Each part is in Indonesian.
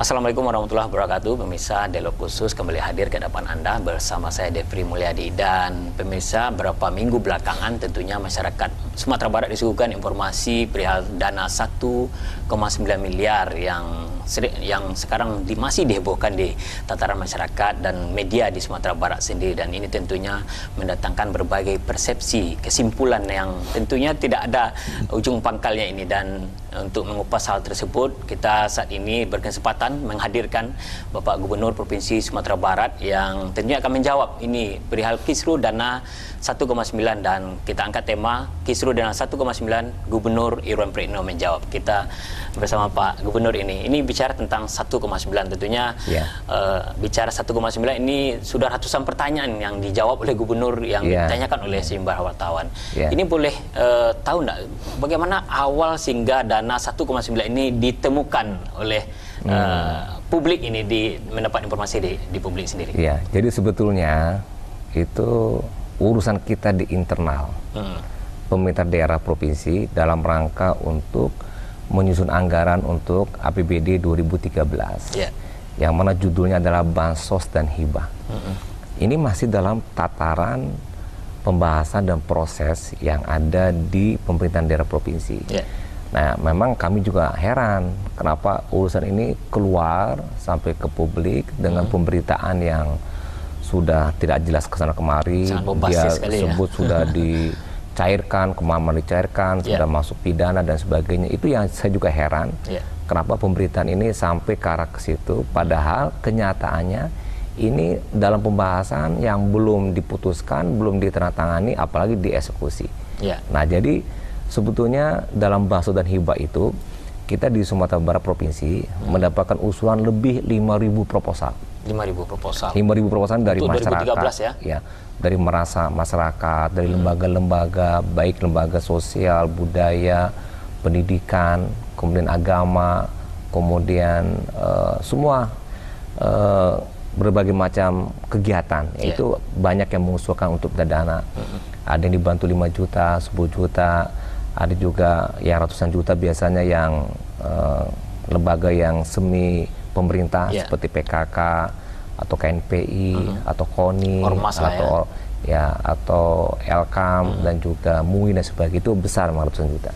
Assalamualaikum warahmatullahi wabarakatuh. Pemirsa Dialog Khusus kembali hadir ke depan Anda bersama saya Devri Mulyadi. Dan pemirsa, beberapa minggu belakangan tentunya masyarakat Sumatera Barat disuguhkan informasi perihal dana 1,9 miliar yang sekarang masih dihebohkan di tataran masyarakat dan media di Sumatera Barat sendiri, dan ini tentunya mendatangkan berbagai persepsi, kesimpulan yang tentunya tidak ada ujung pangkalnya ini. Dan untuk mengupas hal tersebut, kita saat ini berkesempatan menghadirkan Bapak Gubernur Provinsi Sumatera Barat yang tentunya akan menjawab ini perihal kisru dana 1,9, dan kita angkat tema kisru dana 1,9 Gubernur Irwan Pritno menjawab. Kita bersama Pak Gubernur ini bicara tentang 1,9 tentunya. Bicara 1,9 ini sudah ratusan pertanyaan yang dijawab oleh Gubernur yang ditanyakan oleh sejumlah wartawan. Ini boleh tahu enggak bagaimana awal sehingga dana 1,9 ini ditemukan oleh publik ini, mendapat informasi di publik sendiri? Ya, jadi sebetulnya itu urusan kita di internal pemerintah daerah provinsi dalam rangka untuk menyusun anggaran untuk APBD 2013, yang mana judulnya adalah Bansos dan Hibah. Ini masih dalam tataran pembahasan dan proses yang ada di pemerintahan daerah provinsi. Nah, memang kami juga heran kenapa urusan ini keluar sampai ke publik dengan pemberitaan yang sudah tidak jelas kesana kemari. Dia sebut sudah dicairkan, kemana dicairkan, sudah masuk pidana dan sebagainya. Itu yang saya juga heran, kenapa pemberitaan ini sampai ke arah ke situ, padahal kenyataannya ini dalam pembahasan yang belum diputuskan, belum ditandatangani, apalagi dieksekusi. Nah, jadi sebetulnya dalam Bansos dan Hibah itu kita di Sumatera Barat Provinsi mendapatkan usulan lebih 5.000 proposal. 5.000 proposal dari masyarakat, dari masyarakat, dari lembaga-lembaga, baik lembaga sosial, budaya, pendidikan, kemudian agama, kemudian semua berbagai macam kegiatan. Itu banyak yang mengusulkan untuk dana. Ada yang dibantu 5 juta, 10 juta, ada juga yang ratusan juta, biasanya yang lembaga yang semi pemerintah seperti PKK atau KNPI atau KONI atau Elkam dan juga MUI dan sebagainya, itu besar, ratusan juta.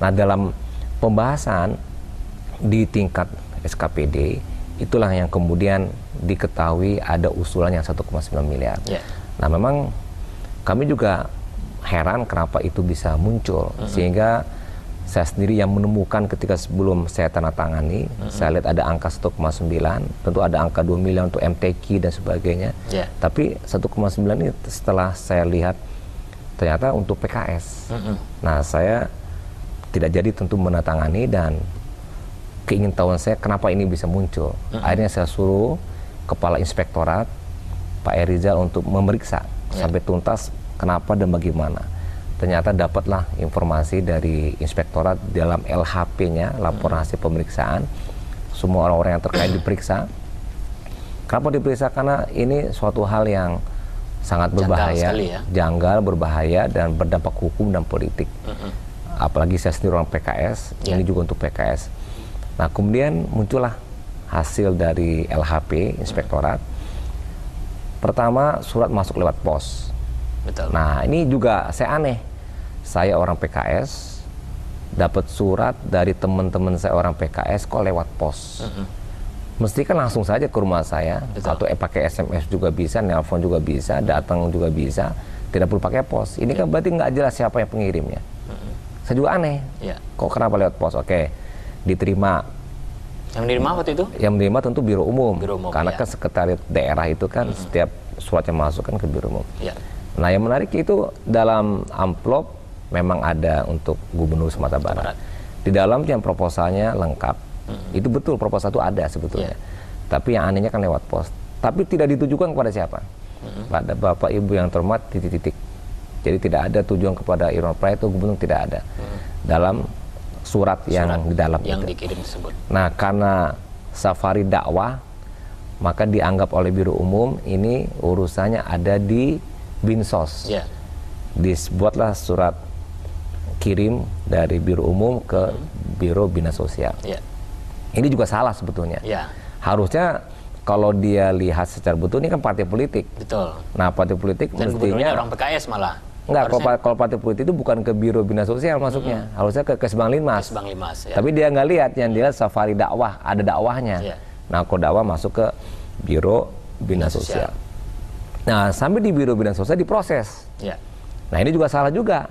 Nah, dalam pembahasan di tingkat SKPD itulah yang kemudian diketahui ada usulan yang 1,9 miliar. Nah, memang kami juga heran kenapa itu bisa muncul, sehingga saya sendiri yang menemukan ketika sebelum saya tanda tangani, saya lihat ada angka 1,9, tentu ada angka 2 miliar untuk MTQ dan sebagainya. Tapi 1,9 ini setelah saya lihat ternyata untuk PKS. Nah, saya tidak jadi tentu menandatangani, dan keingintahuan saya kenapa ini bisa muncul. Akhirnya saya suruh Kepala Inspektorat Pak Erizal untuk memeriksa sampai tuntas kenapa dan bagaimana. Ternyata dapatlah informasi dari Inspektorat dalam LHP-nya, laporan hasil pemeriksaan. Semua orang-orang yang terkait diperiksa. Kenapa diperiksa? Karena ini suatu hal yang sangat berbahaya, janggal, berbahaya, dan berdampak hukum dan politik. Apalagi saya sendiri orang PKS, ini juga untuk PKS. Nah, kemudian muncullah hasil dari LHP Inspektorat. Pertama, surat masuk lewat pos. Nah, ini juga saya aneh. Saya orang PKS dapat surat dari teman-teman saya orang PKS kok lewat pos. Mesti kan langsung saja ke rumah saya, atau pakai SMS juga bisa, nelpon juga bisa, datang juga bisa, tidak perlu pakai pos. Ini kan berarti nggak jelas siapa yang pengirimnya. Saya juga aneh. Kok kenapa lewat pos? Oke, diterima. Yang menerima waktu itu? Yang menerima tentu Biro Umum, karena kan sekretariat daerah itu kan setiap suratnya masuk kan ke Biro Umum. Nah, yang menarik itu dalam amplop memang ada untuk Gubernur Sumatera Barat. Di dalam yang proposalnya lengkap. Itu betul, proposal itu ada sebetulnya. Tapi yang anehnya kan lewat pos. Tapi tidak ditujukan kepada siapa? Pada Bapak Ibu yang terhormat, titik-titik. Jadi tidak ada tujuan kepada Irwan Pritno, Gubernur, tidak ada. Dalam surat yang di dalam yang itu dikirim tersebut. Nah, karena safari dakwah, maka dianggap oleh Biro Umum ini urusannya ada di Binsos. Dibuatlah surat kirim dari Biro Umum ke Biro Bina Sosial. Ini juga salah sebetulnya. Harusnya kalau dia lihat secara betul, ini kan partai politik. Betul. Nah, partai politik Dan mestinya orang PKS malah. enggak, kalau partai politik itu bukan ke Biro Bina Sosial masuknya, harusnya ke Kesbang Linmas. Kesbang Linmas, ya. Tapi dia nggak lihat, yang dia safari dakwah, ada dakwahnya. Ya. Nah, kalau dakwah masuk ke Biro Bina Sosial. Nah, sampai di Biro Bina Sosial diproses. Ya. Nah, ini juga salah juga.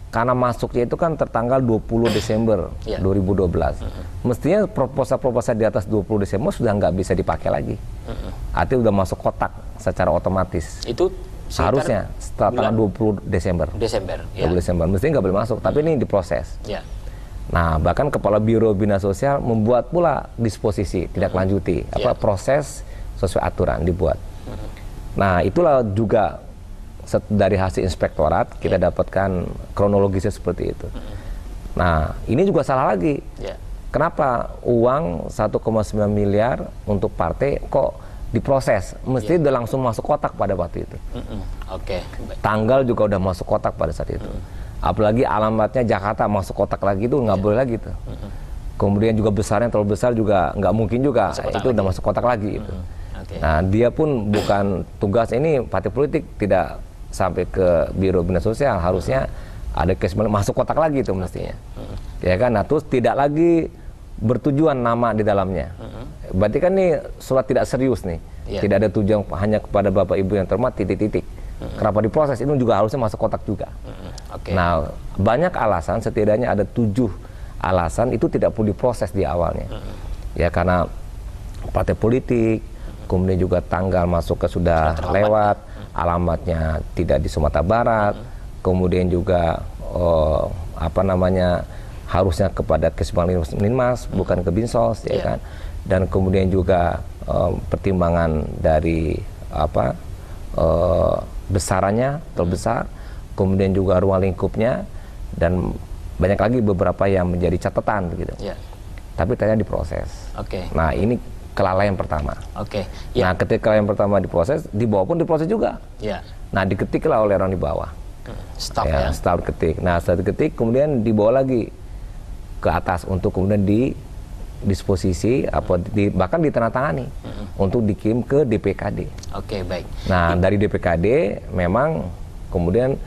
Karena masuknya itu kan tertanggal 20 Desember 2012. Mestinya proposal-proposal di atas 20 Desember sudah nggak bisa dipakai lagi. Artinya udah masuk kotak secara otomatis. Itu harusnya setelah tanggal 20 Desember. Ya. 20 Desember. Mestinya nggak boleh masuk, tapi ini diproses. Ya. Nah, bahkan Kepala Biro Bina Sosial membuat pula disposisi, tidak lanjuti. Proses sesuai aturan dibuat. Nah, itulah juga dari hasil inspektorat kita dapatkan kronologisnya seperti itu. Nah, ini juga salah lagi. Kenapa uang 1,9 miliar untuk partai kok diproses? Mesti udah langsung masuk kotak pada waktu itu. Tanggal juga udah masuk kotak pada saat itu. Apalagi alamatnya Jakarta masuk kotak lagi, itu nggak boleh lagi tuh. Kemudian juga besarnya terlalu besar juga nggak mungkin juga. Itu udah masuk kotak lagi itu. Nah, dia pun bukan tugas ini partai politik, tidak sampai ke Biro Bina Sosial, harusnya ada case masuk kotak lagi itu mestinya. Ya kan, nah terus tidak lagi bertujuan nama di dalamnya. Berarti kan ini surat tidak serius nih. Tidak ada tujuan hanya kepada Bapak Ibu yang terhormat, titik-titik. Kenapa diproses? Itu juga harusnya masuk kotak juga. Nah, banyak alasan, setidaknya ada 7 alasan itu tidak perlu diproses di awalnya. Ya karena partai politik, kemudian juga tanggal masuk ke sudah lewat, alamatnya tidak di Sumatera Barat, kemudian juga harusnya kepada Kesbang Linmas, bukan ke Binsos, ya kan. Dan kemudian juga pertimbangan dari besarannya terbesar, kemudian juga ruang lingkupnya, dan banyak lagi beberapa yang menjadi catatan begitu. Tapi ternyata diproses. Nah, ini kelalaian pertama. Nah, ketika kelalaian pertama diproses, di bawah pun diproses juga. Nah, diketiklah oleh orang di bawah. Staf ketik. Nah, setelah diketik, kemudian dibawa lagi ke atas untuk kemudian disposisi, bahkan ditandatangani untuk dikirim ke DPKD. Baik. Nah, dari DPKD memang kemudian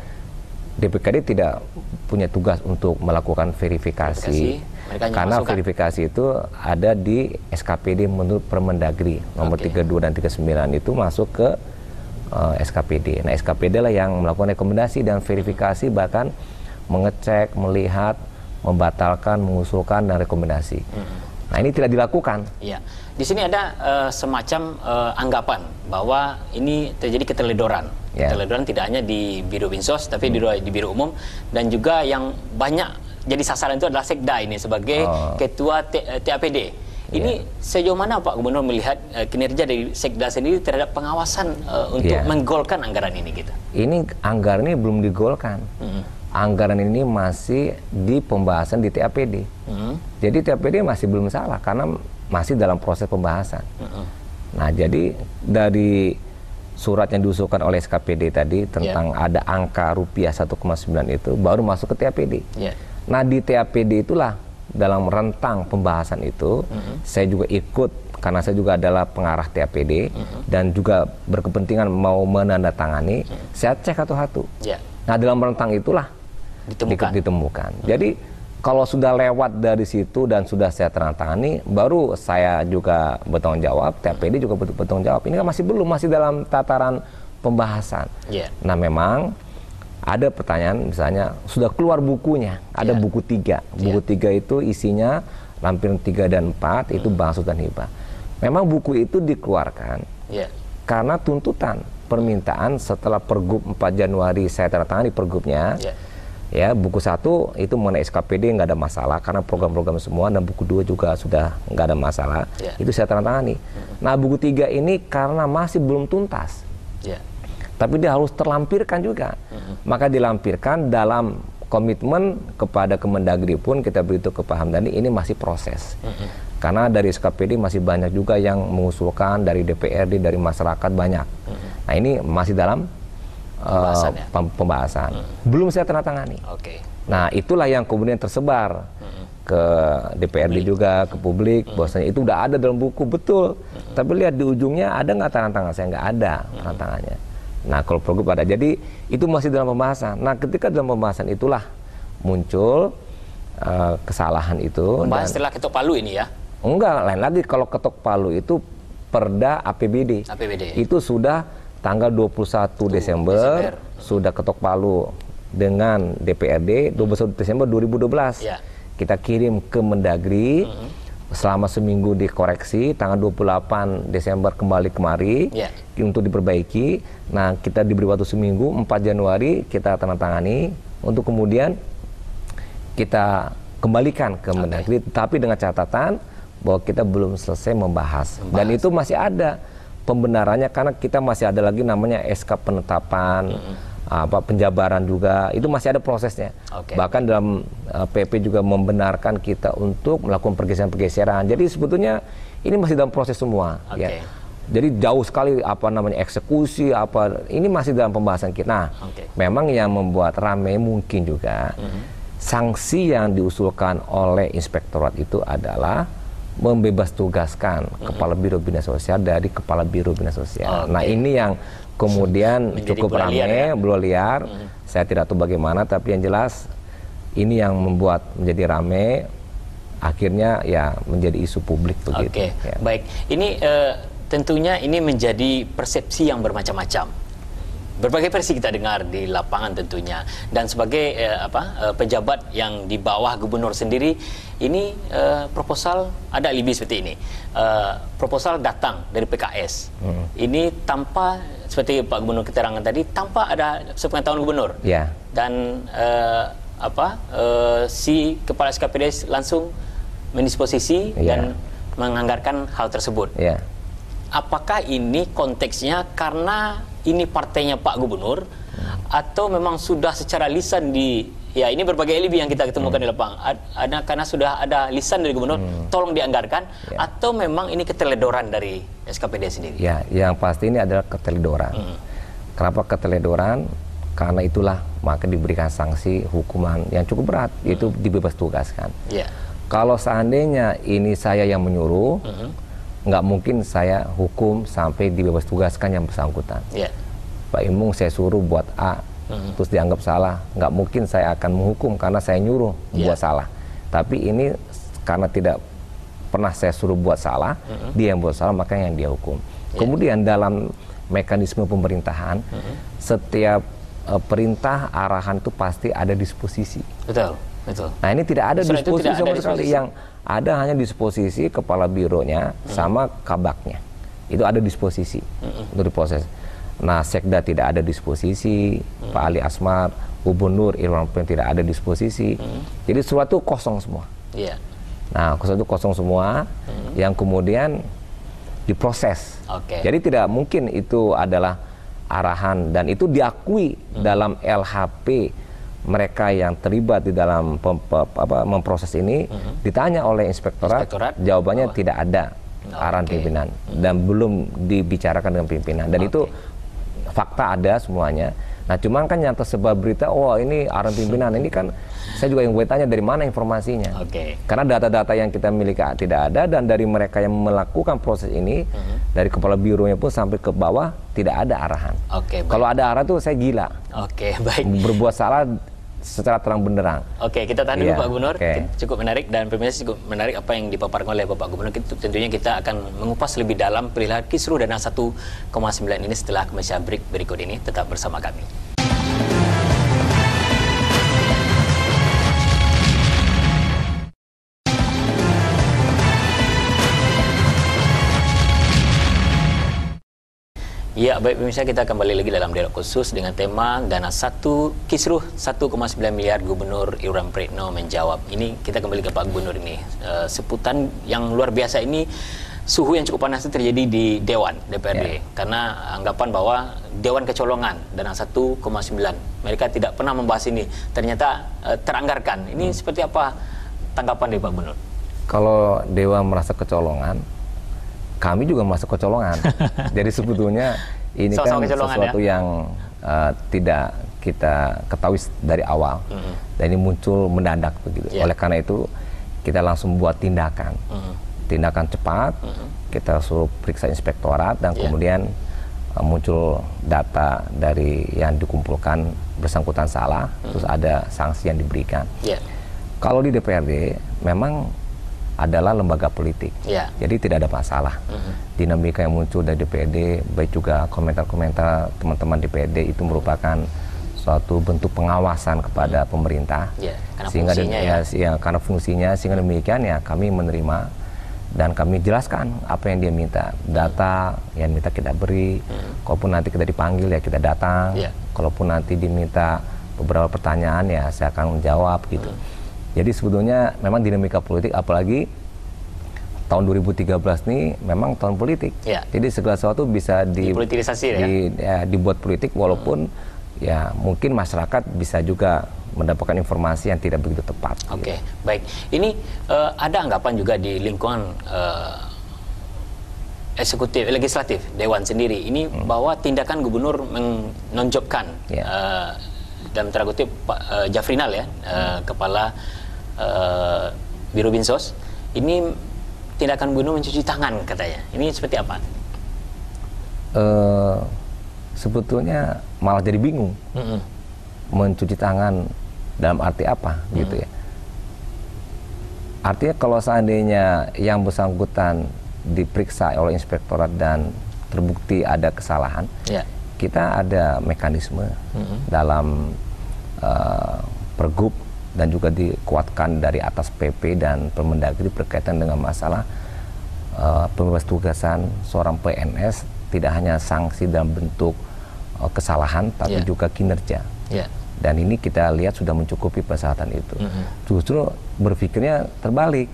DPKD tidak punya tugas untuk melakukan verifikasi. Karena verifikasi itu ada di SKPD menurut Permendagri nomor 32 dan 39 itu masuk ke SKPD. Nah, SKPD lah yang melakukan rekomendasi dan verifikasi, bahkan mengecek, melihat, membatalkan, mengusulkan dan rekomendasi. Nah, ini tidak dilakukan. Di sini ada semacam anggapan bahwa ini terjadi keteledoran. Keteledoran tidak hanya di Biro Binsos, tapi di Biro Umum, dan juga yang banyak jadi sasaran itu adalah Sekda ini sebagai ketua TAPD. Ini sejauh mana Pak Gubernur melihat kinerja dari Sekda sendiri terhadap pengawasan untuk menggolkan anggaran ini gitu? Ini anggaran ini belum digolkan. Anggaran ini masih di pembahasan di TAPD. Jadi TAPD masih belum salah karena masih dalam proses pembahasan. Nah, jadi dari surat yang diusulkan oleh SKPD tadi tentang ada angka rupiah 1,9 itu baru masuk ke TAPD. Nah, di TAPD itulah dalam rentang pembahasan itu saya juga ikut karena saya juga adalah pengarah TAPD dan juga berkepentingan mau menandatangani. Saya cek satu-satu. Nah, dalam rentang itulah ditemukan. Jadi kalau sudah lewat dari situ dan sudah saya tandatangani, baru saya juga bertanggung jawab, TAPD juga bertanggung jawab. Ini kan masih belum, masih dalam tataran pembahasan. Nah, memang ada pertanyaan, misalnya sudah keluar bukunya, ada buku 3. Buku 3 itu isinya lampiran 3 dan 4 itu Bansos dan Hibah. Memang buku itu dikeluarkan karena tuntutan permintaan setelah Pergub 4 Januari saya tandatangani Pergubnya. Buku 1 itu mengenai SKPD nggak ada masalah karena program-program semua, dan buku 2 juga sudah nggak ada masalah. Itu saya tandatangani. Nah, buku 3 ini karena masih belum tuntas. Tapi dia harus terlampirkan juga. Maka dilampirkan dalam komitmen kepada Kemendagri pun kita beritahu ke Pak Hamdani, ini masih proses. Karena dari SKPD masih banyak juga yang mengusulkan, dari DPRD, dari masyarakat banyak. Nah, ini masih dalam pembahasan. Belum saya tandatangani. Nah, itulah yang kemudian tersebar ke DPRD juga, ke publik, bahwasanya itu udah ada dalam buku, betul. Tapi lihat di ujungnya ada nggak tanda tangan? Saya nggak ada tanda tangannya. Nah, kalau Pergub ada. Jadi itu masih dalam pembahasan. Nah, ketika dalam pembahasan itulah muncul kesalahan itu. Pembahasan setelah ketok palu ini ya? Enggak, lain lagi. Kalau ketok palu itu Perda APBD. Itu sudah tanggal 21 Desember sudah ketok palu dengan DPRD 21 Desember 2012. Ya. Kita kirim ke Mendagri, selama seminggu dikoreksi, tanggal 28 Desember kembali kemari untuk diperbaiki. Nah, kita diberi waktu seminggu, 4 Januari kita tandatangani untuk kemudian kita kembalikan ke Mendagri, tapi dengan catatan bahwa kita belum selesai membahas. Dan itu masih ada pembenarannya karena kita masih ada lagi namanya SK penetapan, penjabaran juga, itu masih ada prosesnya. Bahkan dalam PP juga membenarkan kita untuk melakukan pergeseran-pergeseran. Jadi sebetulnya ini masih dalam proses semua. Ya. Jadi jauh sekali eksekusi ini masih dalam pembahasan kita. Nah, memang yang membuat ramai mungkin juga sanksi yang diusulkan oleh inspektorat itu adalah membebas tugaskan Kepala Biro Bina Sosial dari Kepala Biro Bina Sosial. Nah, ini yang kemudian cukup ramai, bola liar. Saya tidak tahu bagaimana, tapi yang jelas ini yang membuat menjadi ramai, akhirnya ya menjadi isu publik begitu. Ya. Baik. Ini tentunya ini menjadi persepsi yang bermacam-macam. Berbagai versi kita dengar di lapangan tentunya, dan sebagai pejabat yang di bawah gubernur sendiri, ini proposal ada alibi seperti ini. Proposal datang dari PKS. Ini tanpa, seperti Pak Gubernur keterangan tadi, tanpa ada sepengetahuan gubernur. Dan si kepala SKPD langsung mendisposisi dan menganggarkan hal tersebut. Apakah ini konteksnya karena ini partainya Pak Gubernur, atau memang sudah secara lisan ini berbagai alibi yang kita ketemukan di lapangan, karena sudah ada lisan dari Gubernur, tolong dianggarkan, atau memang ini keteledoran dari SKPD sendiri? Ya, yang pasti ini adalah keteledoran. Kenapa keteledoran? Karena itulah maka diberikan sanksi hukuman yang cukup berat, yaitu dibebas tugaskan. Kalau seandainya ini saya yang menyuruh, nggak mungkin saya hukum sampai dibebas tugaskan yang bersangkutan. Pak Imung saya suruh buat A, terus dianggap salah, nggak mungkin saya akan menghukum karena saya nyuruh buat salah. Tapi ini karena tidak pernah saya suruh buat salah, dia yang buat salah, maka yang dia hukum. Kemudian dalam mekanisme pemerintahan, setiap perintah arahan itu pasti ada disposisi. Betul. Nah, ini tidak ada disposisi sama sekali. Yang ada hanya disposisi kepala bironya sama kabaknya. Itu ada disposisi untuk diproses. Nah, Sekda tidak ada disposisi, Pak Ali Asmar, Gubernur Irwan Prem tidak ada disposisi. Jadi sesuatu kosong semua. Nah, sesuatu kosong semua yang kemudian diproses. Jadi tidak mungkin itu adalah arahan, dan itu diakui dalam LHP mereka yang terlibat di dalam memproses ini. Ditanya oleh inspektorat, jawabannya tidak ada arahan pimpinan dan belum dibicarakan dengan pimpinan, dan itu fakta ada semuanya. Nah, cuman kan yang tersebar berita, ini arahan pimpinan, ini kan saya juga yang gue tanya dari mana informasinya. Karena data-data yang kita miliki tidak ada, dan dari mereka yang melakukan proses ini, dari kepala bironya pun sampai ke bawah tidak ada arahan. Kalau ada arahan tuh saya gila. Berbuat salah secara terang benderang. Kita tahan dulu Pak Gubernur. Cukup menarik, dan pemirsa cukup menarik apa yang dipaparkan oleh Bapak Gubernur. Tentunya kita akan mengupas lebih dalam perihal kisruh dana 1,9 ini setelah commercial break berikut ini. Tetap bersama kami. Ya, baik pemirsa, kita kembali lagi dalam dialog khusus dengan tema dana kisruh 1,9 miliar Gubernur Irwan Priyetno menjawab. Ini kita kembali ke Pak Gubernur ini. Seputan yang luar biasa ini, suhu yang cukup panas itu terjadi di Dewan DPRD. Karena anggapan bahwa Dewan kecolongan dana 1,9. Mereka tidak pernah membahas ini. Ternyata teranggarkan. Ini seperti apa tanggapan dari Pak Gubernur? Kalau Dewan merasa kecolongan, kami juga masuk kecolongan. Jadi sebetulnya ini kan sesuatu yang tidak kita ketahui dari awal. Dan ini muncul mendadak begitu. Oleh karena itu kita langsung buat tindakan. Tindakan cepat, kita suruh periksa inspektorat dan kemudian muncul data dari yang dikumpulkan bersangkutan salah, terus ada sanksi yang diberikan. Kalau di DPRD memang adalah lembaga politik, jadi tidak ada masalah. Dinamika yang muncul dari DPRD, baik juga komentar-komentar teman-teman DPRD itu merupakan suatu bentuk pengawasan kepada pemerintah, karena fungsinya karena fungsinya, sehingga demikian ya kami menerima dan kami jelaskan apa yang dia minta, data yang minta kita beri, kalaupun nanti kita dipanggil ya kita datang, kalaupun nanti diminta beberapa pertanyaan ya saya akan menjawab gitu. Jadi sebetulnya memang dinamika politik, apalagi tahun 2013 ini memang tahun politik. Jadi segala sesuatu bisa dipolitisasi dibuat politik, walaupun ya mungkin masyarakat bisa juga mendapatkan informasi yang tidak begitu tepat. Oke, baik. Ini ada anggapan juga di lingkungan eksekutif, legislatif, Dewan sendiri ini bahwa tindakan gubernur menonjolkan dalam tanda kutip Pak Jafrinal ya, kepala Biro Binsos, ini tindakan gubernur mencuci tangan katanya. Ini seperti apa? Sebetulnya malah jadi bingung. Mencuci tangan dalam arti apa gitu ya. Artinya kalau seandainya yang bersangkutan diperiksa oleh inspektorat dan terbukti ada kesalahan, kita ada mekanisme dalam Pergub dan juga dikuatkan dari atas PP dan Permendagri berkaitan dengan masalah pembebas tugasan seorang PNS, tidak hanya sanksi dalam bentuk kesalahan tapi juga kinerja. Dan ini kita lihat sudah mencukupi persyaratan itu. Justru berpikirnya terbalik,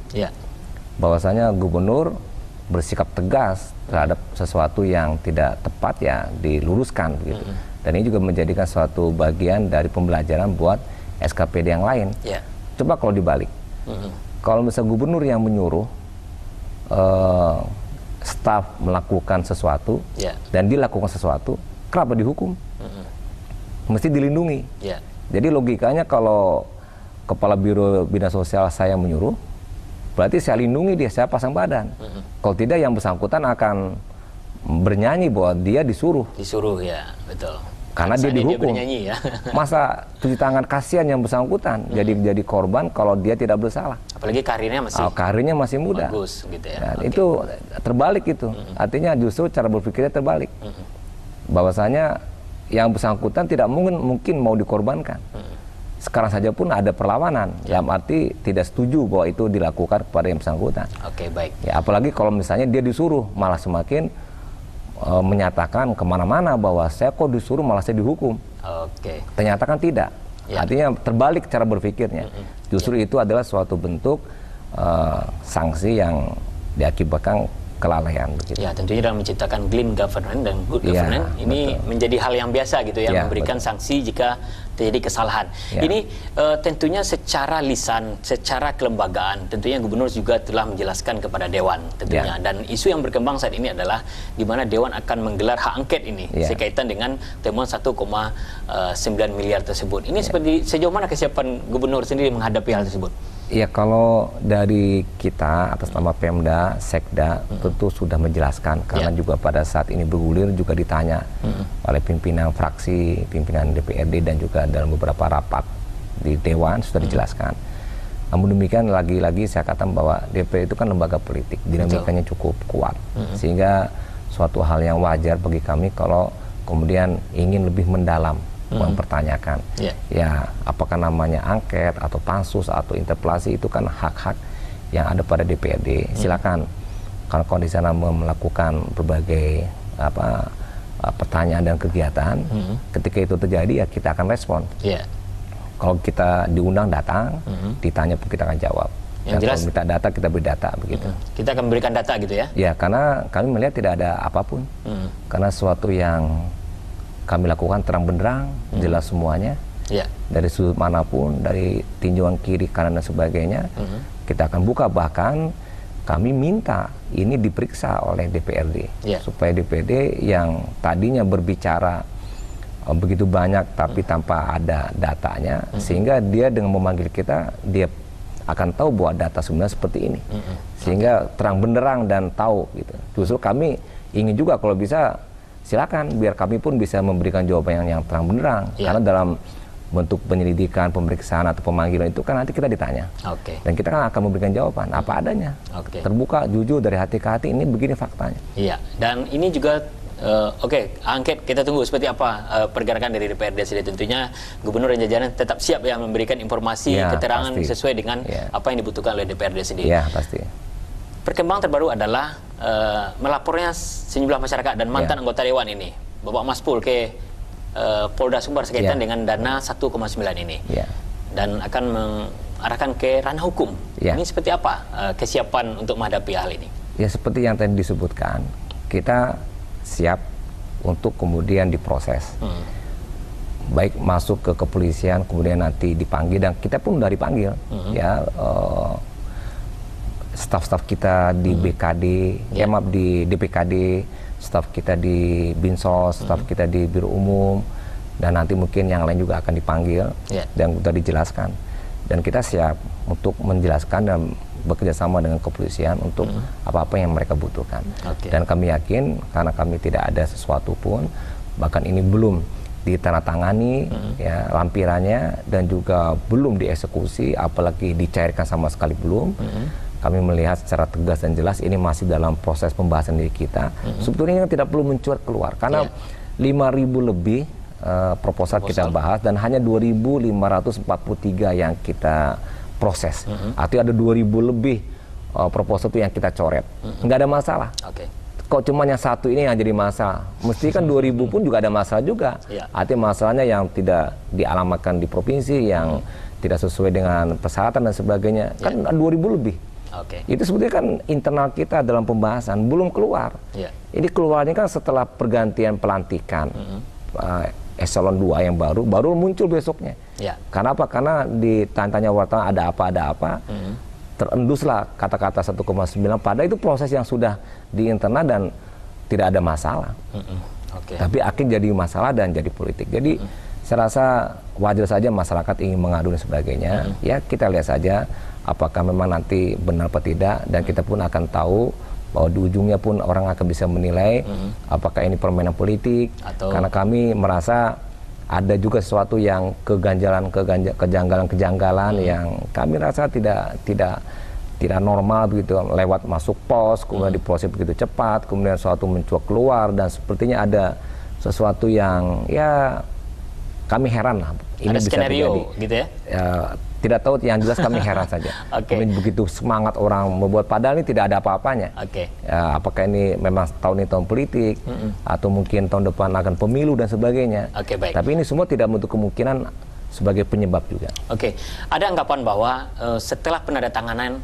bahwasanya gubernur bersikap tegas terhadap sesuatu yang tidak tepat ya diluruskan begitu. Dan ini juga menjadikan suatu bagian dari pembelajaran buat SKPD yang lain. Coba kalau dibalik, kalau misalnya gubernur yang menyuruh staf melakukan sesuatu dan dilakukan sesuatu, kenapa dihukum? Mesti dilindungi. Jadi logikanya kalau kepala Biro Bina Sosial saya menyuruh, berarti saya lindungi dia, saya pasang badan. Kalau tidak yang bersangkutan akan bernyanyi bahwa dia disuruh. Disuruh ya, betul. Karena dia dihukum. Dia Masa cuci tangan, kasihan yang bersangkutan jadi korban kalau dia tidak bersalah. Apalagi karirnya masih muda. Bagus gitu ya. Dan itu terbalik itu. Artinya justru cara berpikirnya terbalik. Bahwasanya yang bersangkutan tidak mungkin mau dikorbankan. Sekarang saja pun ada perlawanan, dalam arti tidak setuju bahwa itu dilakukan kepada yang bersangkutan. Oke, baik. Ya, apalagi kalau misalnya dia disuruh, malah semakin menyatakan kemana-mana bahwa saya kok disuruh malah saya dihukum. Ternyata kan tidak. Artinya terbalik cara berpikirnya. Justru itu adalah suatu bentuk sanksi yang diakibatkan kelalaian begitu. Ya, tentunya dalam menciptakan clean governance dan good governance ini menjadi hal yang biasa gitu ya, memberikan sanksi jika terjadi kesalahan. Ini tentunya secara lisan, secara kelembagaan, tentunya gubernur juga telah menjelaskan kepada Dewan tentunya. Dan isu yang berkembang saat ini adalah di mana Dewan akan menggelar hak angket ini sekaitan dengan temuan 1,9 miliar tersebut. Ini seperti sejauh mana kesiapan gubernur sendiri menghadapi hal tersebut? Ya, kalau dari kita atas nama Pemda, Sekda tentu sudah menjelaskan, karena juga pada saat ini bergulir juga ditanya oleh pimpinan fraksi, pimpinan DPRD dan juga dalam beberapa rapat di Dewan sudah dijelaskan. Namun demikian lagi-lagi saya katakan bahwa DPR itu kan lembaga politik, dinamikanya cukup kuat, sehingga suatu hal yang wajar bagi kami kalau kemudian ingin lebih mendalam mempertanyakan ya apakah namanya angket atau pansus atau interpelasi, itu kan hak-hak yang ada pada DPRD. Silakan kalau di sana melakukan berbagai pertanyaan dan kegiatan, ketika itu terjadi ya kita akan respon. Kalau kita diundang datang, ditanya pun kita akan jawab. Dan kalau minta data kita beri data begitu. Kita akan memberikan data gitu ya? Ya, karena kami melihat tidak ada apapun. Karena sesuatu yang kami lakukan terang benderang, jelas semuanya, dari sudut manapun, dari tinjauan kiri, kanan dan sebagainya, kita akan buka. Bahkan kami minta ini diperiksa oleh DPRD, supaya DPRD yang tadinya berbicara begitu banyak tapi tanpa ada datanya, sehingga dia dengan memanggil kita, dia akan tahu bahwa data sebenarnya seperti ini, sehingga terang benderang dan tahu gitu. Justru kami ingin juga kalau bisa silakan biar kami pun bisa memberikan jawaban yang terang benderang, karena dalam bentuk penyelidikan, pemeriksaan atau pemanggilan itu kan nanti kita ditanya, dan kita kan akan memberikan jawaban apa adanya, terbuka, jujur, dari hati ke hati, ini begini faktanya. Iya, dan ini juga angket kita tunggu seperti apa pergerakan dari DPRD sendiri. Tentunya Gubernur dan jajaran tetap siap ya memberikan informasi, keterangan pasti, sesuai dengan apa yang dibutuhkan oleh DPRD sendiri. Ya, pasti. Perkembangan terbaru adalah melapornya sejumlah masyarakat dan mantan anggota Dewan ini, Bapak Maspul, ke Polda Sumbar sekaitan dengan dana 1,9 ini, dan akan mengarahkan ke ranah hukum. Ini seperti apa kesiapan untuk menghadapi hal ini? Ya, seperti yang tadi disebutkan, kita siap untuk kemudian diproses, baik masuk ke kepolisian, kemudian nanti dipanggil, dan kita pun udah dipanggil, ya, staf-staf kita di BKD, maaf, di DPKD, staf kita di Binsos, staf kita di Biro Umum, dan nanti mungkin yang lain juga akan dipanggil, dan sudah dijelaskan, dan kita siap untuk menjelaskan dan bekerja sama dengan kepolisian untuk apa-apa yang mereka butuhkan. Dan kami yakin, karena kami tidak ada sesuatu pun, bahkan ini belum ditandatangani ya lampirannya, dan juga belum dieksekusi, apalagi dicairkan sama sekali belum. Kami melihat secara tegas dan jelas ini masih dalam proses pembahasan dari kita. Sebetulnya ini tidak perlu mencuat keluar, karena 5.000 lebih proposal kita bahas, dan hanya 2.543 yang kita proses. Artinya ada 2.000 lebih proposal itu yang kita coret. Nggak ada masalah. Kok cuma yang satu ini yang jadi masalah? Mesti kan 2.000 pun juga ada masalah juga. Artinya masalahnya yang tidak dialamatkan di provinsi, yang tidak sesuai dengan persyaratan dan sebagainya. Kan 2.000 lebih. Itu sebetulnya kan internal kita dalam pembahasan, belum keluar. Ini keluarnya kan setelah pergantian pelantikan eselon 2 yang baru muncul besoknya. Karena apa? Karena ditanya wartawan ada apa, terenduslah kata-kata 1,9, padahal itu proses yang sudah di internal dan tidak ada masalah. Tapi akhirnya jadi masalah dan jadi politik. Jadi saya rasa wajar saja masyarakat ingin mengadu dan sebagainya. Ya, kita lihat saja apakah memang nanti benar atau tidak, dan kita pun akan tahu bahwa di ujungnya pun orang akan bisa menilai apakah ini permainan politik, karena kami merasa ada juga sesuatu yang kejanggalan yang kami rasa tidak normal begitu, lewat masuk pos, kemudian diproses begitu cepat, kemudian sesuatu mencuat keluar, dan sepertinya ada sesuatu yang ya kami heran lah. Ini ada bisa skenario terjadi. gitu ya? Tidak tahu, yang jelas kami heran saja. Begitu semangat orang membuat, padahal ini tidak ada apa-apanya. Apakah ini memang tahun ini tahun politik, atau mungkin tahun depan akan pemilu dan sebagainya. Tapi ini semua tidak menutup kemungkinan sebagai penyebab juga. Ada anggapan bahwa setelah penandatanganan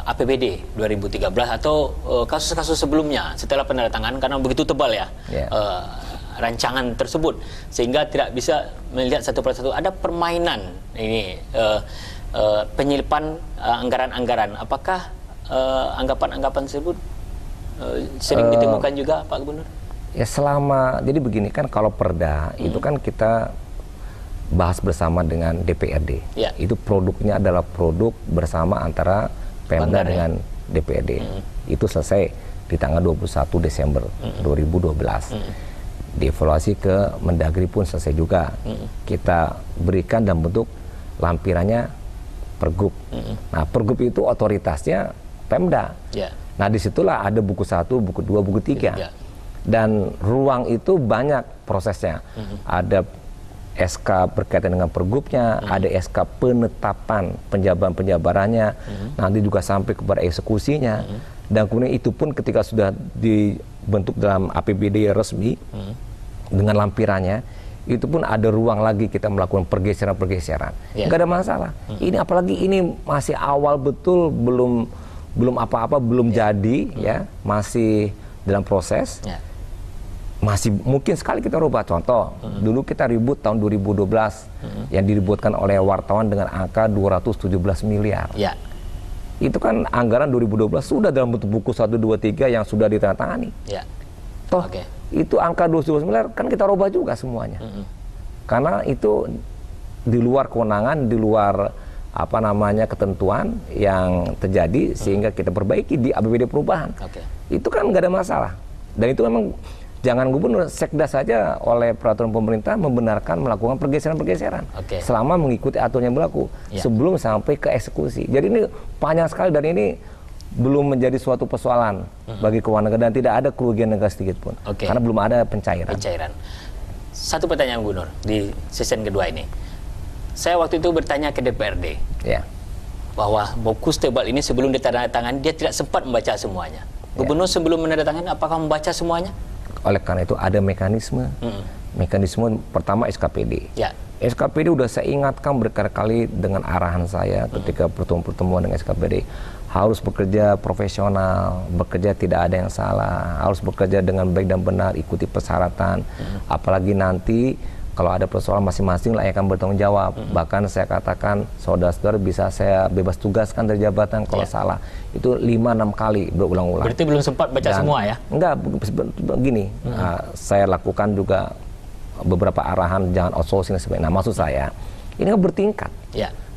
APBD 2013 atau kasus-kasus sebelumnya, setelah penandatanganan, karena begitu tebal ya, rancangan tersebut, sehingga tidak bisa melihat satu persatu, ada permainan ini, penyelipan anggaran-anggaran. Apakah anggapan-anggapan tersebut sering ditemukan juga, Pak Gubernur? Ya, jadi begini kan, kalau perda itu kan kita bahas bersama dengan DPRD. Itu produknya adalah produk bersama antara Pemda dengan DPRD. Itu selesai di tanggal 21 Desember 2012. Dievaluasi ke Mendagri pun selesai juga. Kita berikan dalam bentuk lampirannya Pergub. Nah, Pergub itu otoritasnya Pemda. Nah, disitulah ada buku 1, buku 2, buku 3. Dan ruang itu banyak prosesnya. Ada SK berkaitan dengan Pergubnya, ada SK penetapan penjabarannya, nanti juga sampai kepada eksekusinya. Dan kemudian itu pun ketika sudah dibentuk dalam APBD resmi dengan lampirannya, itu pun ada ruang lagi kita melakukan pergeseran-pergeseran. Nggak ada masalah. Ini apalagi ini masih awal betul, belum apa-apa, belum jadi, ya, masih dalam proses. Masih mungkin sekali kita rubah. Contoh, dulu kita ribut tahun 2012 yang diributkan oleh wartawan dengan angka 217 miliar. Itu kan anggaran 2012 sudah dalam bentuk buku 1, 2, 3 yang sudah ditandatangani. Toh itu angka 217 miliar kan kita rubah juga semuanya. karena itu di luar kewenangan, di luar apa namanya ketentuan yang terjadi, sehingga kita perbaiki di APBD perubahan. Itu kan nggak ada masalah. Dan itu memang jangan gubernur, sekda saja oleh peraturan pemerintah membenarkan melakukan pergeseran-pergeseran selama mengikuti aturan yang berlaku sebelum sampai ke eksekusi. Jadi ini panjang sekali dan ini belum menjadi suatu persoalan bagi keuangan negara dan tidak ada kerugian negara sedikit pun karena belum ada pencairan. Satu pertanyaan Gubernur di season kedua ini. Saya waktu itu bertanya ke DPRD bahwa Bokus Tebal ini sebelum ditandatangani dia tidak sempat membaca semuanya. Gubernur sebelum menandatangani apakah membaca semuanya? Oleh karena itu ada mekanisme. Mekanisme pertama SKPD. SKPD udah saya ingatkan berkali-kali dengan arahan saya ketika pertemuan dengan SKPD. Harus bekerja profesional, bekerja tidak ada yang salah, harus bekerja dengan baik dan benar, ikuti persyaratan. Apalagi nanti kalau ada persoalan masing-masing lah yang akan bertanggung jawab. Bahkan saya katakan saudara-saudara bisa saya bebas tugaskan dari jabatan kalau salah. Itu 5-6 kali berulang-ulang. Berarti belum sempat baca semua ya? Enggak, begini. Saya lakukan juga beberapa arahan jangan outsourcing dan sebagainya. Nah, maksud saya ini kan bertingkat.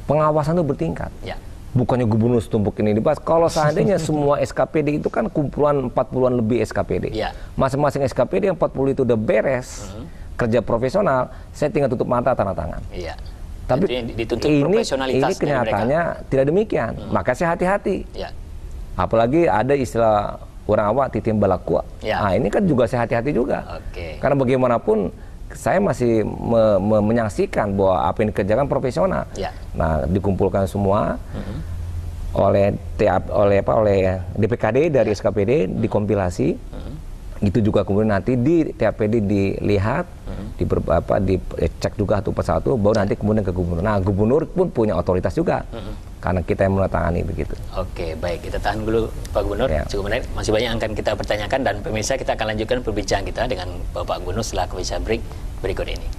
Pengawasan itu bertingkat. Bukannya gubernur setumpuk ini dibahas. Kalau seandainya semua SKPD itu kan kumpulan 40-an lebih SKPD. Masing-masing SKPD yang 40 itu udah beres. Kerja profesional, saya tinggal tutup mata tanda tangan. Tapi ini kenyataannya tidak demikian. Maka saya hati-hati. Apalagi ada istilah orang awak titim balakua. Nah, ini kan juga saya hati-hati juga. Karena bagaimanapun saya masih menyaksikan bahwa apa yang dikerjakan profesional. Nah, dikumpulkan semua oleh DPKD dari SKPD, dikompilasi. Itu juga kemudian nanti di TAPD dilihat, dicek juga satu persatu, baru nanti kemudian ke gubernur. Nah, gubernur pun punya otoritas juga, karena kita yang menandatangani begitu. Oke, baik, kita tahan dulu Pak Gubernur. Cukup menarik, masih banyak yang akan kita pertanyakan dan pemirsa kita akan lanjutkan perbincangan kita dengan Bapak Gubernur setelah kebiasaan break berikut ini.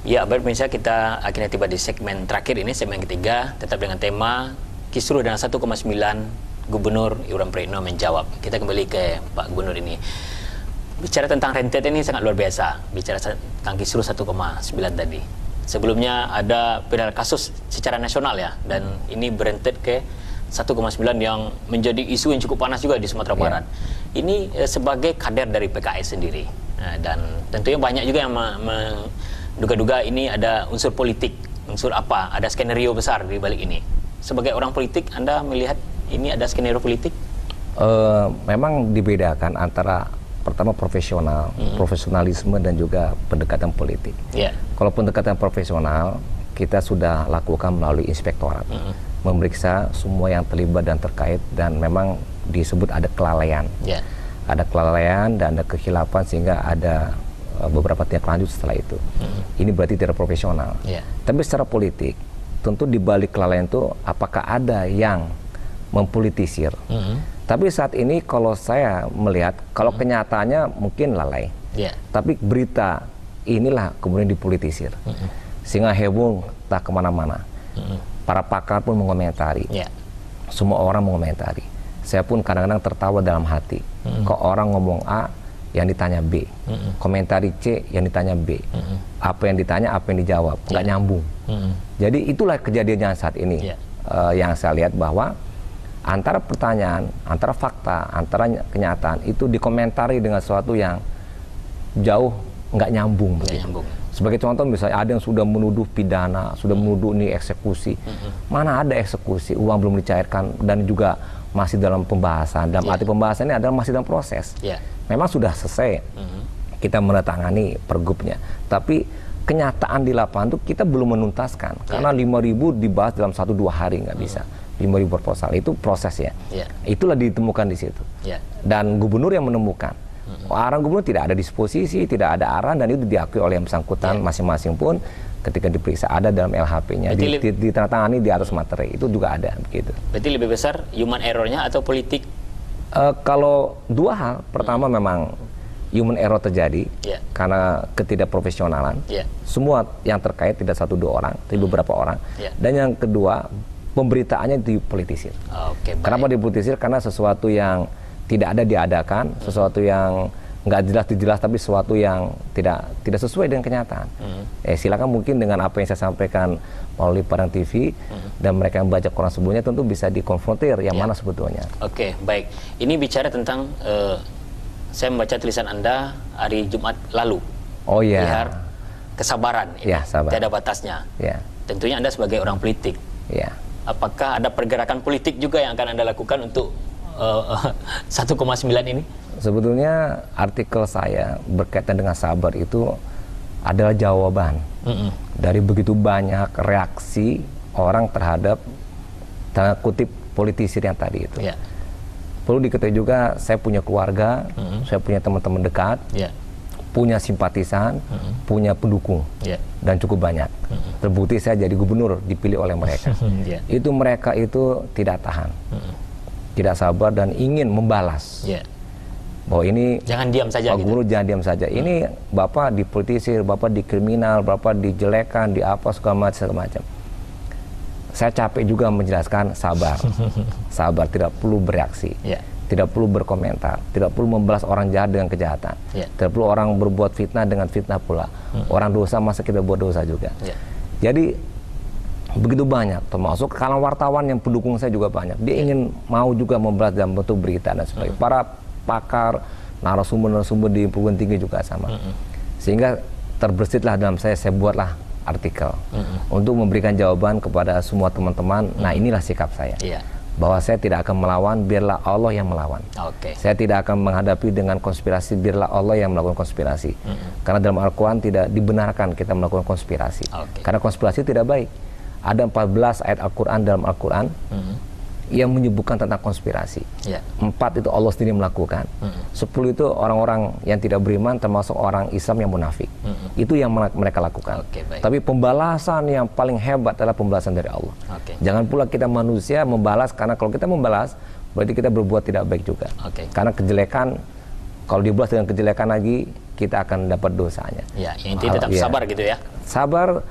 Ya, baik pemirsa, kita akhirnya tiba di segmen terakhir ini, segmen ketiga, tetap dengan tema Kisruh dan 1,9 Gubernur Iwan Pritno menjawab. Kita kembali ke Pak Gubernur ini. Bicara tentang rentetan ini sangat luar biasa. Bicara tentang Kisruh 1,9 tadi. Sebelumnya ada pedal kasus secara nasional ya, dan ini berentet ke 1,9 yang menjadi isu yang cukup panas juga di Sumatera Barat. Ini sebagai kader dari PKS sendiri. Dan tentunya banyak juga yang duga-duga ini ada unsur politik, unsur apa, ada skenario besar di balik ini. Sebagai orang politik, Anda melihat ini ada skenario politik? Memang dibedakan antara pertama profesional, profesionalisme dan juga pendekatan politik. Kalau pendekatan profesional, kita sudah lakukan melalui inspektorat, memeriksa semua yang terlibat dan terkait, dan memang disebut ada kelalaian. Ada kelalaian dan ada kekhilafan sehingga ada beberapa tindak lanjut setelah itu. Ini berarti tidak profesional. Tapi secara politik, tentu di balik kelalaian itu apakah ada yang mempolitisir? Tapi saat ini kalau saya melihat, kalau kenyataannya mungkin lalai. Tapi berita inilah kemudian dipolitisir. Sehingga heboh tak kemana-mana. Para pakar pun mengomentari. Semua orang mengomentari. Saya pun kadang-kadang tertawa dalam hati. Kok orang ngomong A, yang ditanya B, komentari C, yang ditanya B, apa yang ditanya, apa yang dijawab, nggak nyambung. Jadi itulah kejadiannya saat ini, yang saya lihat bahwa antara pertanyaan, antara fakta, antara kenyataan itu dikomentari dengan sesuatu yang jauh nggak nyambung. Sebagai contoh misalnya ada yang sudah menuduh pidana, sudah menuduh ini eksekusi, mana ada eksekusi, uang belum dicairkan dan juga masih dalam pembahasan. Dalam arti pembahasan ini adalah masih dalam proses. Memang sudah selesai, kita menandatangani pergubnya. Tapi kenyataan di lapangan itu kita belum menuntaskan. Karena 5.000 dibahas dalam 1-2 hari nggak bisa. 5.000 proposal, itu prosesnya. Itulah ditemukan di situ. Dan gubernur yang menemukan. Arahan gubernur tidak ada disposisi, tidak ada arahan, dan itu diakui oleh yang bersangkutan masing-masing pun ketika diperiksa ada dalam LHP-nya, ditandatangani di atas materi, itu juga ada begitu. Berarti lebih besar human error-nya atau politik? Kalau dua hal, pertama memang human error terjadi karena ketidakprofesionalan. Semua yang terkait tidak 1-2 orang, tapi beberapa orang. Dan yang kedua, pemberitaannya dipolitisir. Kenapa dipolitisir? Karena sesuatu yang tidak ada diadakan, sesuatu yang nggak jelas tapi sesuatu yang tidak sesuai dengan kenyataan. Silakan mungkin dengan apa yang saya sampaikan melalui Padang TV dan mereka yang baca koran sebelumnya tentu bisa dikonfrontir yang mana sebetulnya. Oke, baik. Ini bicara tentang saya membaca tulisan Anda hari Jumat lalu. Oh iya. Bihar kesabaran. Ya, sabar. Tidak ada batasnya. Ya. Tentunya Anda sebagai orang politik. Ya. Apakah ada pergerakan politik juga yang akan Anda lakukan untuk 1,9 ini? Sebetulnya artikel saya berkaitan dengan sabar itu adalah jawaban dari begitu banyak reaksi orang terhadap tanda kutip politisir yang tadi itu. Perlu diketahui juga saya punya keluarga, saya punya teman-teman dekat, punya simpatisan, punya pendukung, dan cukup banyak. Terbukti saya jadi gubernur dipilih oleh mereka. Itu mereka itu tidak tahan, tidak sabar dan ingin membalas. Bahwa ini jangan diam saja. Pak Gubernur jangan diam saja. Ini Bapak dipolitisir, Bapak dikriminal, Bapak dijelekan, di apa segala macam. Saya capek juga menjelaskan sabar. Sabar, tidak perlu bereaksi. Tidak perlu berkomentar, tidak perlu membalas orang jahat dengan kejahatan. Tidak perlu orang berbuat fitnah dengan fitnah pula. Orang dosa masa kita buat dosa juga. Jadi begitu banyak, termasuk kalangan wartawan yang pendukung saya juga banyak. Dia ingin mau juga membalas dalam bentuk berita dan sebagainya. Para pakar, narasumber di perguruan tinggi juga sama. Sehingga terbersitlah dalam saya buatlah artikel untuk memberikan jawaban kepada semua teman-teman. Nah, inilah sikap saya. Bahwa saya tidak akan melawan, biarlah Allah yang melawan. Saya tidak akan menghadapi dengan konspirasi, biarlah Allah yang melakukan konspirasi. Karena dalam Al-Quran tidak dibenarkan kita melakukan konspirasi. Karena konspirasi tidak baik. Ada 14 ayat Al-Quran dalam Al-Quran yang menyebutkan tentang konspirasi. 4 itu Allah sendiri melakukan. 10 itu orang-orang yang tidak beriman, termasuk orang Islam yang munafik. Itu yang mereka lakukan. Tapi pembalasan yang paling hebat adalah pembalasan dari Allah. Jangan pula kita manusia membalas, karena kalau kita membalas berarti kita berbuat tidak baik juga. Karena kejelekan, kalau dibalas dengan kejelekan lagi, kita akan dapat dosanya. Intinya tetap sabar gitu ya. Sabar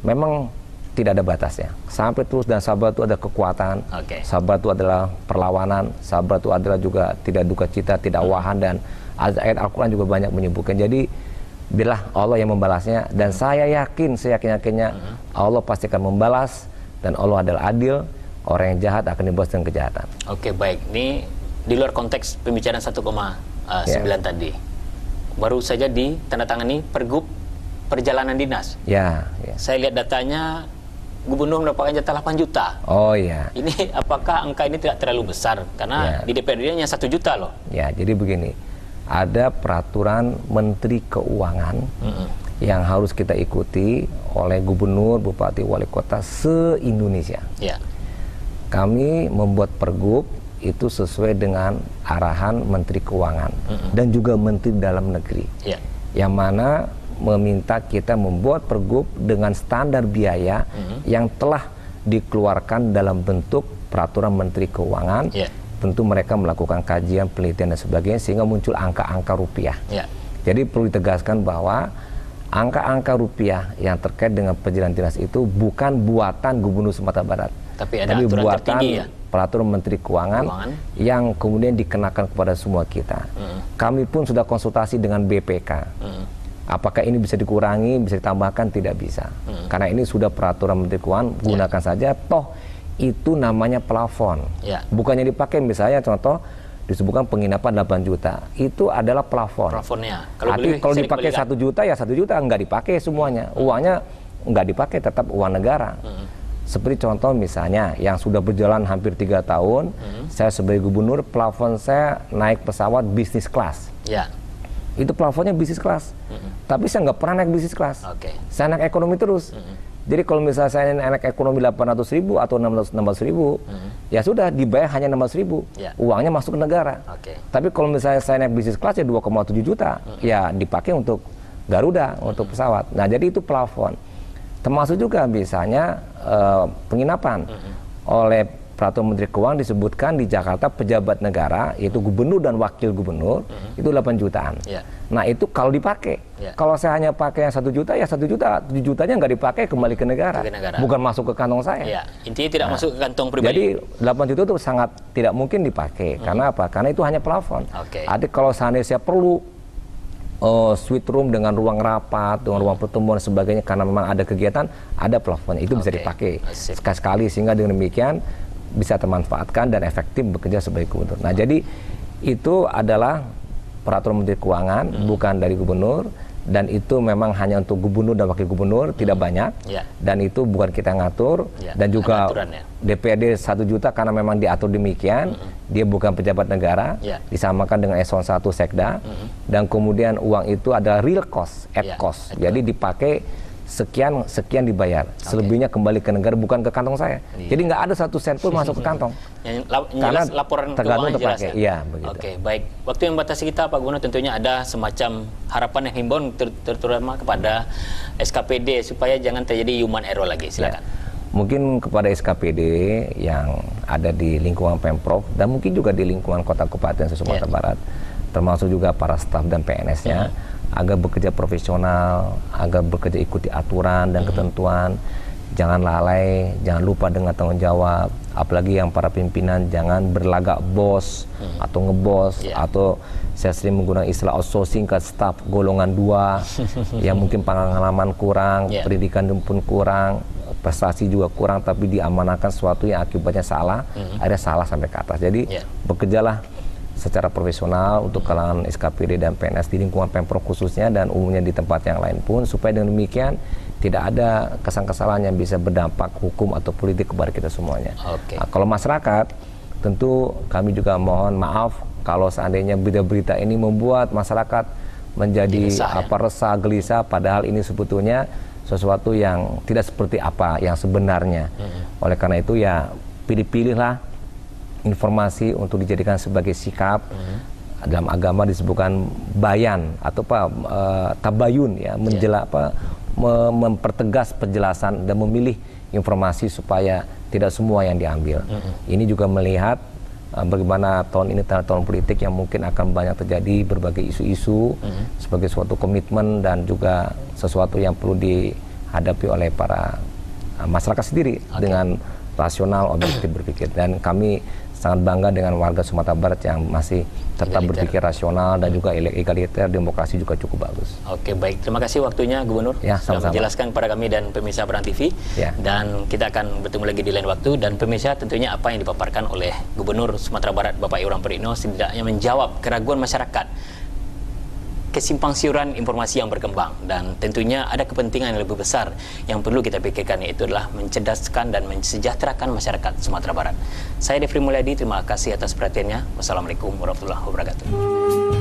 memang tidak ada batasnya. Sampai terus, dan sabar itu ada kekuatan. Sabar itu adalah perlawanan. Sabar itu adalah juga tidak duka cita, tidak wahan, dan ayat Al-Quran juga banyak menyebutkan. Jadi biarlah Allah yang membalasnya, dan saya yakin, seyakin-yakinnya Allah pasti akan membalas, dan Allah adalah adil. Orang yang jahat akan dibalas dengan kejahatan. Baik. Ini di luar konteks pembicaraan 1,9 tadi. Baru saja ditandatangani Pergub Perjalanan Dinas. Saya lihat datanya, Gubernur mendapatkan jatah 8 juta. Ini apakah angka ini tidak terlalu besar? Karena di DPRD hanya 1 juta loh. Jadi begini, ada peraturan Menteri Keuangan yang harus kita ikuti oleh Gubernur, Bupati, Wali Kota se-Indonesia. Kami membuat pergub itu sesuai dengan arahan Menteri Keuangan dan juga Menteri Dalam Negeri. Yang mana meminta kita membuat pergub dengan standar biaya yang telah dikeluarkan dalam bentuk peraturan Menteri Keuangan. Tentu mereka melakukan kajian, penelitian dan sebagainya, sehingga muncul angka-angka rupiah. Jadi perlu ditegaskan bahwa angka-angka rupiah yang terkait dengan perjalanan dinas itu bukan buatan Gubernur Sumatera Barat, tapi buatan peraturan Menteri Keuangan yang kemudian dikenakan kepada semua kita. Kami pun sudah konsultasi dengan BPK. Apakah ini bisa dikurangi, bisa ditambahkan? Tidak bisa. Karena ini sudah peraturan Menteri Keuangan, gunakan saja. Toh itu namanya plafon. Bukannya dipakai, misalnya contoh disebutkan penginapan 8 juta. Itu adalah plafon. Plafonnya. Kalau dipakai 1 juta, ya 1 juta nggak dipakai semuanya. Uangnya nggak dipakai, tetap uang negara. Seperti contoh misalnya yang sudah berjalan hampir 3 tahun, saya sebagai gubernur, plafon saya naik pesawat bisnis kelas. Itu plafonnya bisnis kelas. Tapi saya nggak pernah naik bisnis kelas. Saya naik ekonomi terus. Jadi kalau misalnya saya naik ekonomi 800.000 atau 600.000, ya sudah dibayar hanya 600.000. Uangnya masuk ke negara. Tapi kalau misalnya saya naik bisnis kelas ya 2,7 juta, ya dipakai untuk Garuda, untuk pesawat. Nah, jadi itu plafon. Termasuk juga misalnya penginapan. Oleh peraturan Menteri Keuangan disebutkan di Jakarta pejabat negara yaitu gubernur dan wakil gubernur itu 8 jutaan. Nah itu kalau dipakai, kalau saya hanya pakai yang 1 juta ya 1 juta, 7 jutanya nggak dipakai kembali ke negara, bukan masuk ke kantong saya. Intinya tidak masuk ke kantong pribadi. Jadi 8 juta itu sangat tidak mungkin dipakai. Karena apa? Karena itu hanya plafon. Ada kalau seandainya saya perlu suite room dengan ruang rapat, dengan ruang pertemuan dan sebagainya karena memang ada kegiatan, ada plafon itu bisa dipakai sekali-sekali sehingga dengan demikian bisa termanfaatkan dan efektif bekerja sebagai gubernur. Nah, jadi itu adalah peraturan Menteri Keuangan, bukan dari gubernur, dan itu memang hanya untuk gubernur dan wakil gubernur, tidak banyak, dan itu bukan kita ngatur, dan juga DPRD 1 juta karena memang diatur demikian, dia bukan pejabat negara, disamakan dengan eselon 1 sekda, dan kemudian uang itu adalah real cost, at cost, jadi dipakai sekian dibayar, selebihnya kembali ke negara, bukan ke kantong saya. Jadi nggak ada 1 sen pun masuk ke kantong. Karena laporan keuangan jelas kan? Iya, begitu. Oke, baik. Waktu yang membatasi kita, Pak Gubernur, tentunya ada semacam harapan yang himbauan terutama kepada SKPD supaya jangan terjadi human error lagi. Silakan. Mungkin kepada SKPD yang ada di lingkungan Pemprov dan mungkin juga di lingkungan Kota Kabupaten Sumatera Barat, termasuk juga para staf dan PNS-nya, agar bekerja profesional, agar bekerja ikuti aturan dan ketentuan, jangan lalai, jangan lupa dengan tanggung jawab, apalagi yang para pimpinan jangan berlagak bos atau ngebos, atau saya sering menggunakan istilah outsourcing ke staf golongan 2 yang mungkin pengalaman kurang, pendidikan pun kurang, prestasi juga kurang, tapi diamanahkan sesuatu yang akibatnya salah, akhirnya salah sampai ke atas. Jadi bekerjalah secara profesional untuk kalangan SKPD dan PNS di lingkungan Pemprov khususnya dan umumnya di tempat yang lain pun, supaya dengan demikian tidak ada kesalahan yang bisa berdampak hukum atau politik kepada kita semuanya. Nah, kalau masyarakat, tentu kami juga mohon maaf kalau seandainya berita-berita ini membuat masyarakat menjadi resah, gelisah, padahal ini sebetulnya sesuatu yang tidak seperti apa yang sebenarnya. Oleh karena itu ya pilih-pilihlah informasi untuk dijadikan sebagai sikap. Dalam agama disebutkan bayan atau tabayun, ya, mempertegas penjelasan dan memilih informasi supaya tidak semua yang diambil. Ini juga melihat bagaimana tahun ini tahun politik yang mungkin akan banyak terjadi berbagai isu-isu sebagai suatu komitmen dan juga sesuatu yang perlu dihadapi oleh para masyarakat sendiri dengan rasional, objektif berpikir. Dan kami sangat bangga dengan warga Sumatera Barat yang masih tetap berpikir rasional dan juga egaliter, demokrasi juga cukup bagus. Oke, baik. Terima kasih waktunya, Gubernur. Sudah menjelaskan kepada kami dan pemirsa Berang TV. Dan kita akan bertemu lagi di lain waktu. Dan pemirsa, tentunya apa yang dipaparkan oleh Gubernur Sumatera Barat, Bapak Iwan Pritno, setidaknya menjawab keraguan masyarakat, kesimpang siuran informasi yang berkembang, dan tentunya ada kepentingan yang lebih besar yang perlu kita pikirkan, yaitu adalah mencerdaskan dan mensejahterakan masyarakat Sumatera Barat. Saya Devri Mulyadi, terima kasih atas perhatiannya. Wassalamualaikum warahmatullahi wabarakatuh.